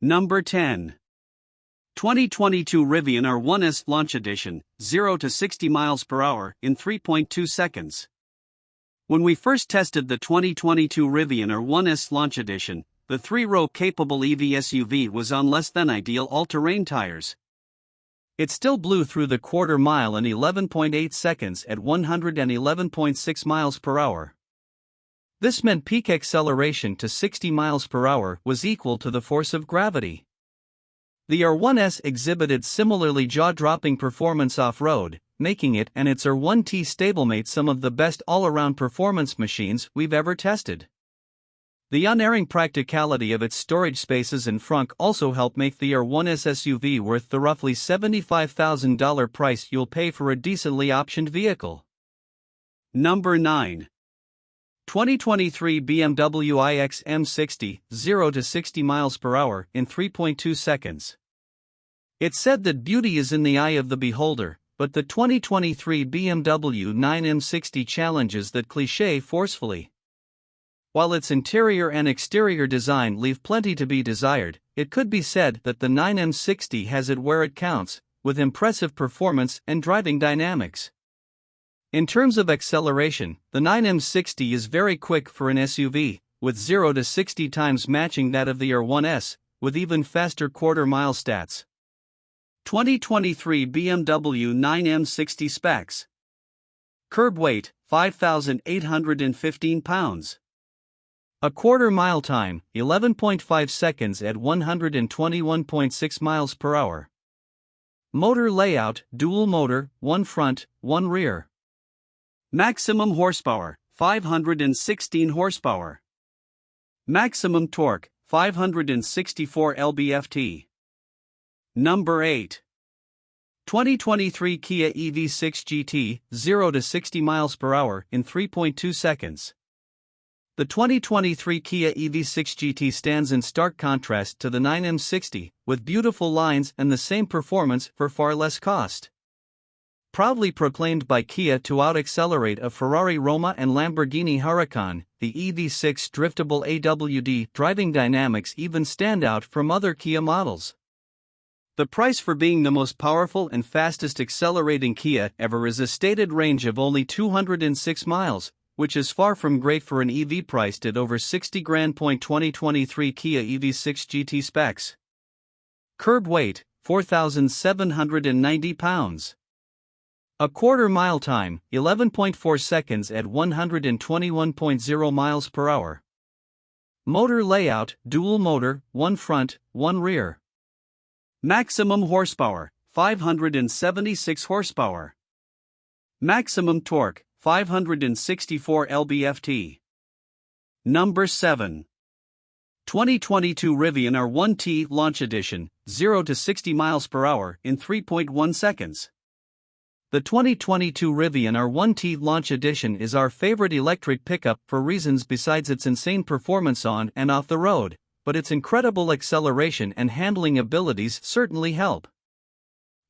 Number 10. 2022 Rivian R1S Launch Edition, 0 to 60 miles per hour in 3.2 seconds. When we first tested the 2022 Rivian R1S Launch Edition, the 3-row capable EV SUV was on less than ideal all-terrain tires. It still blew through the quarter mile in 11.8 seconds at 111.6 miles per hour. This meant peak acceleration to 60 miles per hour was equal to the force of gravity. The R1S exhibited similarly jaw-dropping performance off-road, making it and its R1T stablemate some of the best all-around performance machines we've ever tested. The unerring practicality of its storage spaces in front also helped make the R1S SUV worth the roughly $75,000 price you'll pay for a decently optioned vehicle. Number 9. 2023 BMW iX M60, 0 to 60 miles per hour in 3.2 seconds. It's said that beauty is in the eye of the beholder, but the 2023 BMW 9 M60 challenges that cliché forcefully. While its interior and exterior design leave plenty to be desired, it could be said that the 9 M60 has it where it counts, with impressive performance and driving dynamics. In terms of acceleration, the 9 M60 is very quick for an SUV, with 0 to 60 times matching that of the R1S, with even faster quarter-mile stats. 2023 BMW 9 M60 specs. Curb weight, 5,815 pounds. A quarter-mile time, 11.5 seconds at 121.6 miles per hour. Motor layout, dual motor, one front, one rear. Maximum horsepower, 516 horsepower. Maximum torque, 564 lb-ft. Number 8. 2023 Kia EV6 GT, 0 to 60 miles per hour in 3.2 seconds. The 2023 Kia EV6 GT stands in stark contrast to the 9 M60, with beautiful lines and the same performance for far less cost. Proudly proclaimed by Kia to out-accelerate a Ferrari Roma and Lamborghini Huracan, the EV6 driftable AWD driving dynamics even stand out from other Kia models. The price for being the most powerful and fastest accelerating Kia ever is a stated range of only 206 miles, which is far from great for an EV priced at over $60,000. 2023 Kia EV6 GT specs. Curb weight, 4,790 pounds. A quarter-mile time, 11.4 seconds at 121.0 miles per hour. Motor layout, dual motor, one front, one rear. Maximum horsepower, 576 horsepower. Maximum torque, 564 lb-ft. Number 7. 2022 Rivian R1T Launch Edition, 0 to 60 miles per hour in 3.1 seconds. The 2022 Rivian R1T Launch Edition is our favorite electric pickup for reasons besides its insane performance on and off the road, but its incredible acceleration and handling abilities certainly help.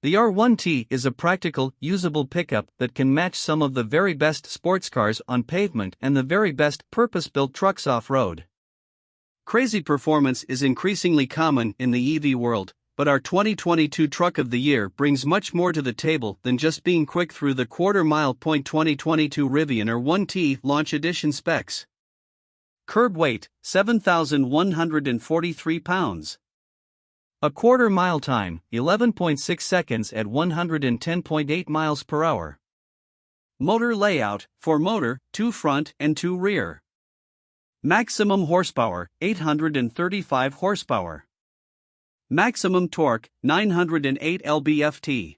The R1T is a practical, usable pickup that can match some of the very best sports cars on pavement and the very best purpose-built trucks off-road. Crazy performance is increasingly common in the EV world, but our 2022 Truck of the Year brings much more to the table than just being quick through the quarter-mile. 2022 Rivian R1T Launch Edition specs. Curb weight, 7,143 pounds. A quarter-mile time, 11.6 seconds at 110.8 miles per hour. Motor layout, 4 motor, 2 front and 2 rear. Maximum horsepower, 835 horsepower. Maximum torque, 908 lb-ft.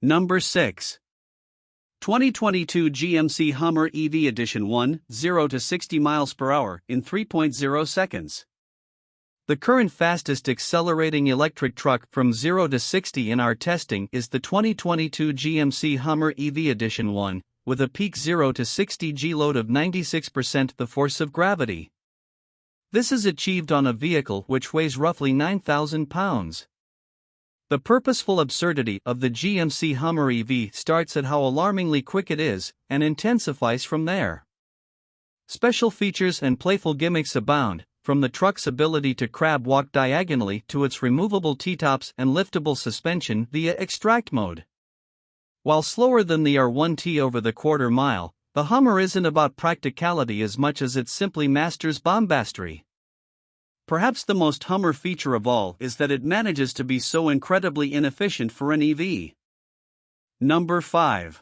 Number 6. 2022 GMC Hummer EV Edition 1, 0 to 60 miles per hour in 3.0 seconds. The current fastest accelerating electric truck from 0 to 60 in our testing is the 2022 GMC Hummer EV Edition 1, with a peak 0 to 60 G-load of 96% the force of gravity. This is achieved on a vehicle which weighs roughly 9,000 pounds. The purposeful absurdity of the GMC Hummer EV starts at how alarmingly quick it is, and intensifies from there. Special features and playful gimmicks abound, from the truck's ability to crab walk diagonally to its removable T-tops and liftable suspension via extract mode. While slower than the R1T over the quarter mile, the Hummer isn't about practicality as much as it simply masters bombastry. Perhaps the most Hummer feature of all is that it manages to be so incredibly inefficient for an EV. Number 5.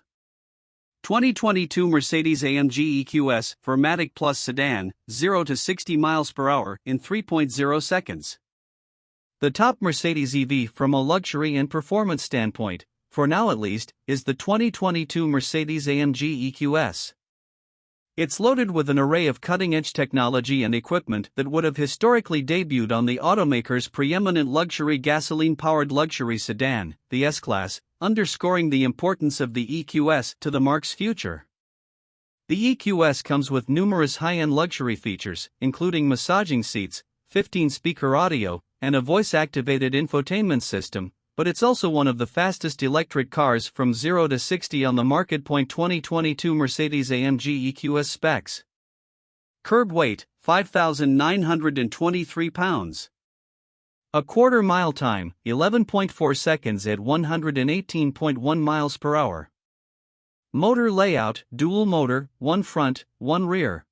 2022 Mercedes-AMG EQS 4MATIC Plus Sedan, 0 to 60 miles per hour in 3.0 seconds. The top Mercedes EV from a luxury and performance standpoint, for now at least, is the 2022 Mercedes-AMG EQS. It's loaded with an array of cutting-edge technology and equipment that would have historically debuted on the automaker's preeminent luxury gasoline-powered luxury sedan, the S-Class, underscoring the importance of the EQS to the marque's future. The EQS comes with numerous high-end luxury features, including massaging seats, 15-speaker audio, and a voice-activated infotainment system, but it's also one of the fastest electric cars from 0 to 60 on the market. 2022 Mercedes-AMG EQS specs. Curb weight, 5,923 pounds. A quarter mile time, 11.4 seconds at 118.1 miles per hour. Motor layout, dual motor, one front, one rear.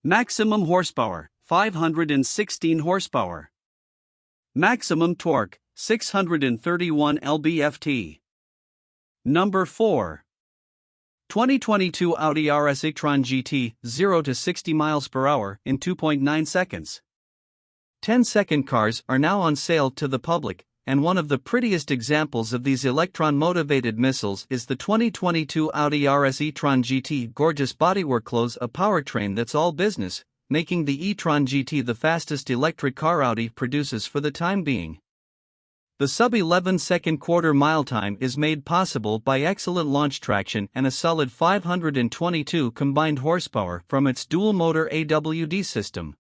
Maximum horsepower, 516 horsepower. Maximum torque, 631 lb-ft. Number 4. 2022 Audi RS e-tron GT, 0 to 60 miles per hour in 2.9 seconds. 10-second cars are now on sale to the public, and one of the prettiest examples of these electron-motivated missiles is the 2022 Audi RS e-tron GT. Gorgeous bodywork clothes a powertrain that's all business, making the e-tron GT the fastest electric car Audi produces for the time being. The sub-11-second quarter-mile time is made possible by excellent launch traction and a solid 522 combined horsepower from its dual-motor AWD system.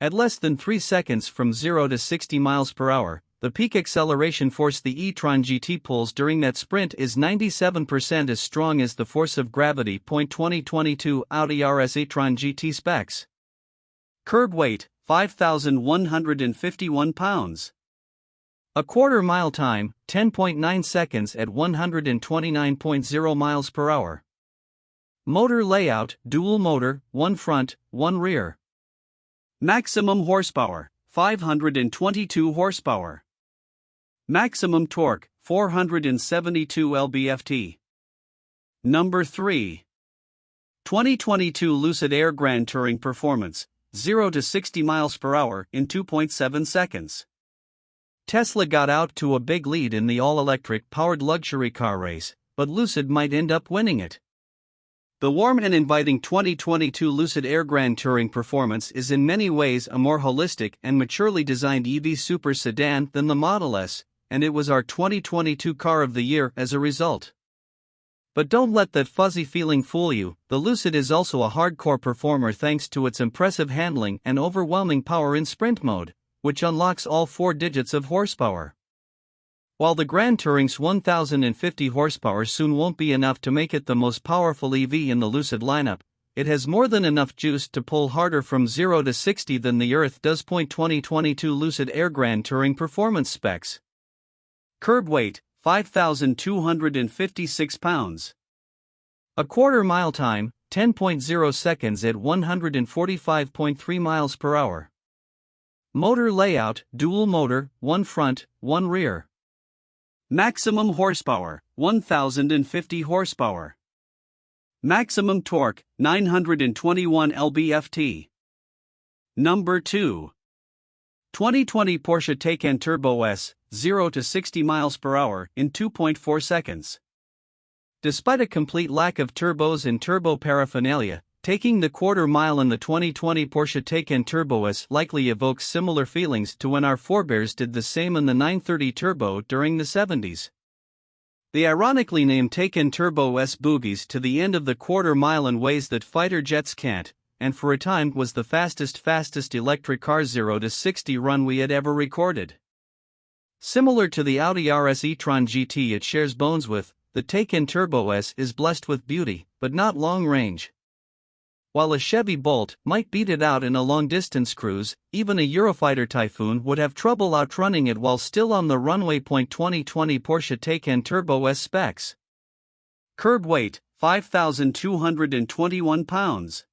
At less than 3 seconds from 0 to 60 miles per hour, the peak acceleration force the e-tron GT pulls during that sprint is 97% as strong as the force of gravity. 2022 Audi RS e-tron GT specs. Curb weight, 5,151 pounds. A quarter mile time, 10.9 seconds at 129.0 miles per hour. Motor layout, dual motor, one front, one rear. Maximum horsepower, 522 horsepower. Maximum torque, 472 lb-ft. Number 3. 2022 Lucid Air Grand Touring Performance, 0 to 60 miles per hour in 2.7 seconds. Tesla got out to a big lead in the all-electric powered luxury car race, but Lucid might end up winning it. The warm and inviting 2022 Lucid Air Grand Touring Performance is in many ways a more holistic and maturely designed EV super sedan than the Model S, and it was our 2022 car of the year as a result. But don't let that fuzzy feeling fool you, the Lucid is also a hardcore performer thanks to its impressive handling and overwhelming power in sprint mode, which unlocks all 4 digits of horsepower. While the Grand Touring's 1,050 horsepower soon won't be enough to make it the most powerful EV in the Lucid lineup, it has more than enough juice to pull harder from 0 to 60 than the Earth does. 2022 Lucid Air Grand Touring Performance specs. Curb weight, 5,256 pounds. A quarter mile time, 10.0 seconds at 145.3 miles per hour. Motor layout, dual motor, one front, one rear. Maximum horsepower, 1,050 horsepower. Maximum torque, 921 lb-ft. Number 2. 2020 Porsche Taycan Turbo S, 0 to 60 miles per hour in 2.4 seconds. Despite a complete lack of turbos and turbo paraphernalia, taking the quarter mile in the 2020 Porsche Taycan Turbo S likely evokes similar feelings to when our forebears did the same in the 930 Turbo during the 70s. The ironically named Taycan Turbo S boogies to the end of the quarter mile in ways that fighter jets can't, and for a time was the fastest electric car 0 to 60 run we had ever recorded. Similar to the Audi RS e-tron GT it shares bones with, the Taycan Turbo S is blessed with beauty, but not long range. While a Chevy Bolt might beat it out in a long-distance cruise, even a Eurofighter Typhoon would have trouble outrunning it while still on the runway. 2020 Porsche Taycan Turbo S specs. Curb weight, 5,221 pounds.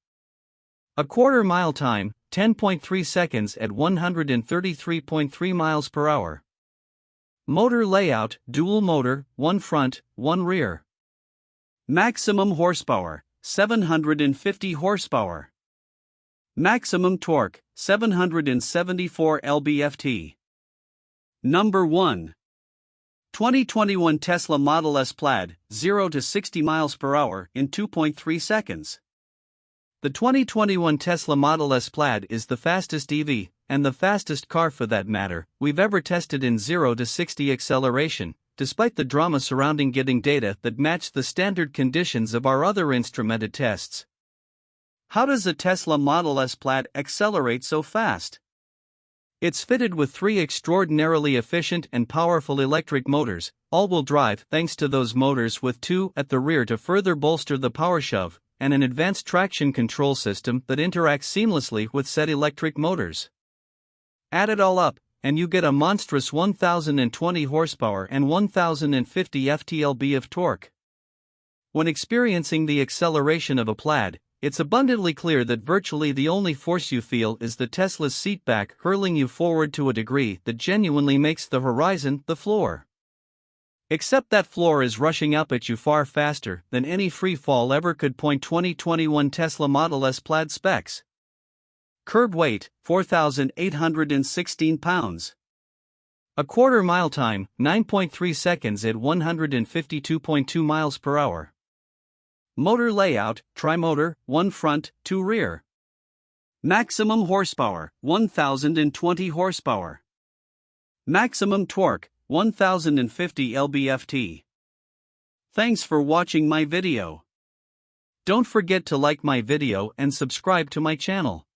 A quarter mile time, 10.3 seconds at 133.3 miles per hour. Motor layout, dual motor, one front, one rear. Maximum horsepower, 750 horsepower. Maximum torque, 774 lb-ft. Number 1. 2021 Tesla Model S Plaid, 0 to 60 miles per hour in 2.3 seconds. The 2021 Tesla Model S Plaid is the fastest EV, and the fastest car for that matter, we've ever tested in 0 to 60 acceleration, despite the drama surrounding getting data that matched the standard conditions of our other instrumented tests. How does a Tesla Model S Plaid accelerate so fast? It's fitted with 3 extraordinarily efficient and powerful electric motors, all-wheel drive thanks to those motors with 2 at the rear to further bolster the power shove, and an advanced traction control system that interacts seamlessly with said electric motors. Add it all up, and you get a monstrous 1,020 horsepower and 1,050 ft-lb of torque. When experiencing the acceleration of a Plaid, it's abundantly clear that virtually the only force you feel is the Tesla's seatback hurling you forward to a degree that genuinely makes the horizon the floor. Except that floor is rushing up at you far faster than any free fall ever could. 2021 Tesla Model S Plaid specs. Curb weight, 4,816 pounds. A quarter mile time, 9.3 seconds at 152.2 miles per hour. Motor layout, tri-motor, one front, two rear. Maximum horsepower, 1,020 horsepower. Maximum torque, 1,050 lb-ft. Thanks for watching my video. Don't forget to like my video and subscribe to my channel.